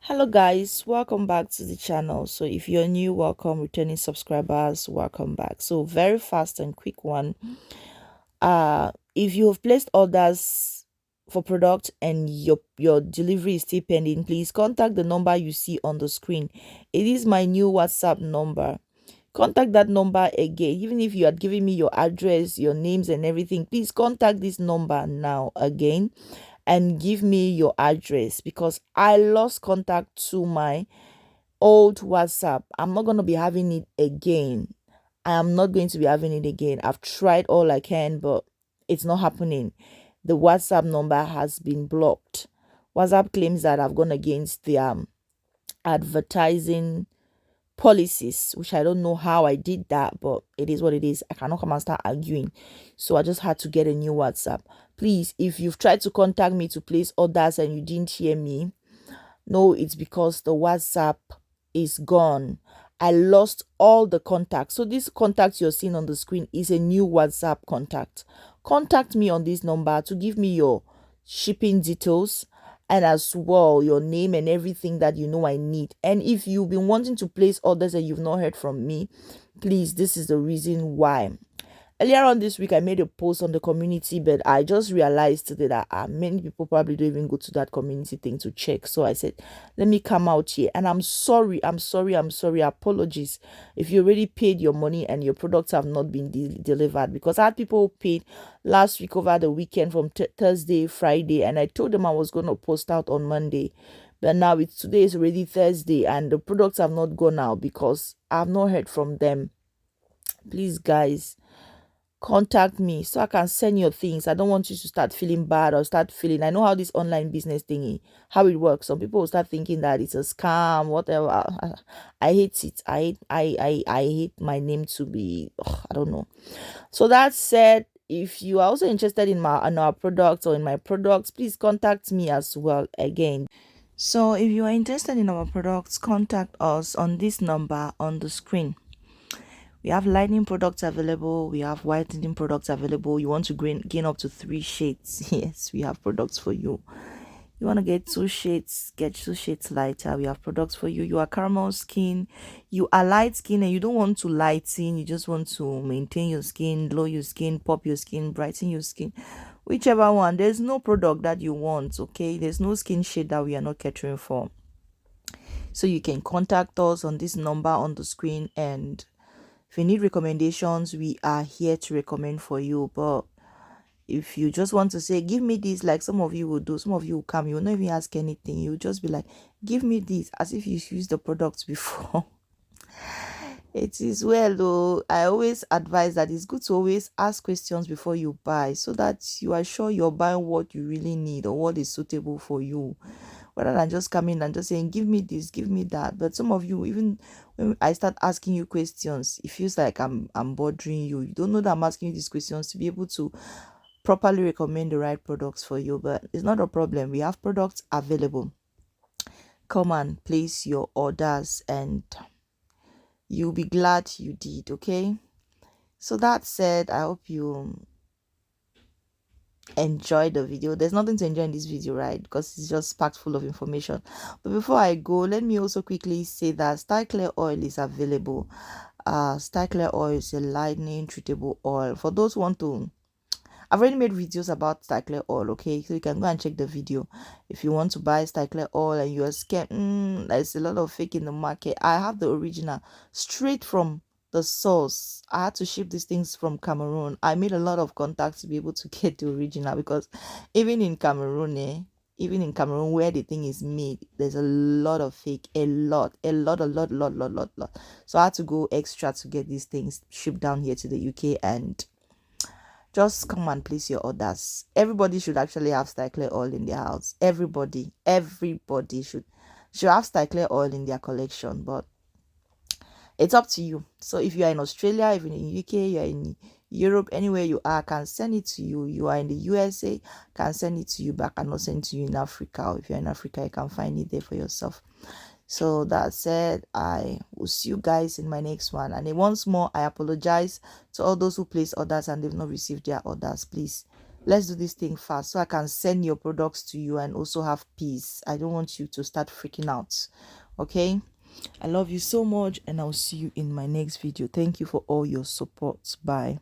Hello guys, welcome back to the channel. So if you're new, welcome. Returning subscribers, welcome back. So very fast and quick one. If you have placed orders for product and your delivery is still pending, please contact the number you see on the screen. It is my new WhatsApp number. Contact that number again. Even if you had given me your address, your names and everything, please contact this number now again and give me your address, because I lost contact to my old WhatsApp. I'm not going to be having it again. I am not going to be having it again. I've tried all I can, but it's not happening. The WhatsApp number has been blocked. WhatsApp claims that I've gone against the advertising policies, which I don't know how I did that, but it is what it is. I cannot come and start arguing. So I just had to get a new WhatsApp. Please, if you've tried to contact me to place orders and you didn't hear me, no, it's because the WhatsApp is gone. I lost all the contacts. So this contact you're seeing on the screen is a new WhatsApp contact. Contact me on this number to give me your shipping details and as well your name and everything that you know I need. And if you've been wanting to place orders and you've not heard from me, please, this is the reason why. Earlier on this week, I made a post on the community, but I just realized today that many people probably don't even go to that community thing to check. So I said, let me come out here. And I'm sorry. Apologies if you already paid your money and your products have not been delivered, because I had people paid last week over the weekend from Thursday, Friday, and I told them I was going to post out on Monday. But now today is already Thursday and the products have not gone out because I have not heard from them. Please, guys, contact me so I can send your things. I don't want you to start feeling bad or start feeling. I know how this online business thingy, how it works. Some people will start thinking that it's a scam, whatever. I hate it. I hate my name to be. I don't know. So that said, if you are also interested in our products or in my products, please contact me as well again. So if you are interested in our products, contact us on this number on the screen. We have lightning products available. We have whitening products available. You want to gain up to 3 shades. Yes, we have products for you. You want to get 2 shades, get 2 shades lighter. We have products for you. You are caramel skin. You are light skin and you don't want to lighten. You just want to maintain your skin, glow your skin, pop your skin, brighten your skin. Whichever one. There's no product that you want, okay? There's no skin shade that we are not catering for. So you can contact us on this number on the screen, and if you need recommendations, we are here to recommend for you. But if you just want to say, give me this, like some of you will do, some of you will come, you will not even ask anything. You will just be like, give me this, as if you've used the products before. It is well, though. I always advise that it's good to always ask questions before you buy, so that you are sure you're buying what you really need or what is suitable for you, rather than just coming and just saying, give me this, give me that. But some of you, even when I start asking you questions, it feels like I'm bothering you. You don't know that I'm asking you these questions to be able to properly recommend the right products for you. But it's not a problem. We have products available. Come and place your orders and you'll be glad you did. Okay, so that said, I hope you enjoy the video. There's nothing to enjoy in this video, right? Because it's just packed full of information. But before I go, let me also quickly say that clair oil is available. Clair oil is a lightening treatable oil. For those who want to, I've already made videos about clair oil, okay? So you can go and check the video. If you want to buy clair oil and you're scared, there's a lot of fake in the market, I have the original straight from the source. I had to ship these things from Cameroon. I made a lot of contacts to be able to get the original, because even in Cameroon, even in Cameroon where the thing is made, there's a lot of fake, a lot. So I had to go extra to get these things shipped down here to the UK, and just come and place your orders. Everybody should actually have clair oil in their house. Everybody should have clair oil in their collection, but it's up to you. So if you are in Australia, even in UK, you are in Europe, anywhere you are, I can send it to you. You are in the USA, can send it to you, but I cannot send it to you in Africa. Or if you're in Africa, you can find it there for yourself. So that said, I will see you guys in my next one. And once more, I apologize to all those who place orders and they've not received their orders. Please let's do this thing fast so I can send your products to you and also have peace. I don't want you to start freaking out. Okay, I love you so much, and I'll see you in my next video. Thank you for all your support. Bye.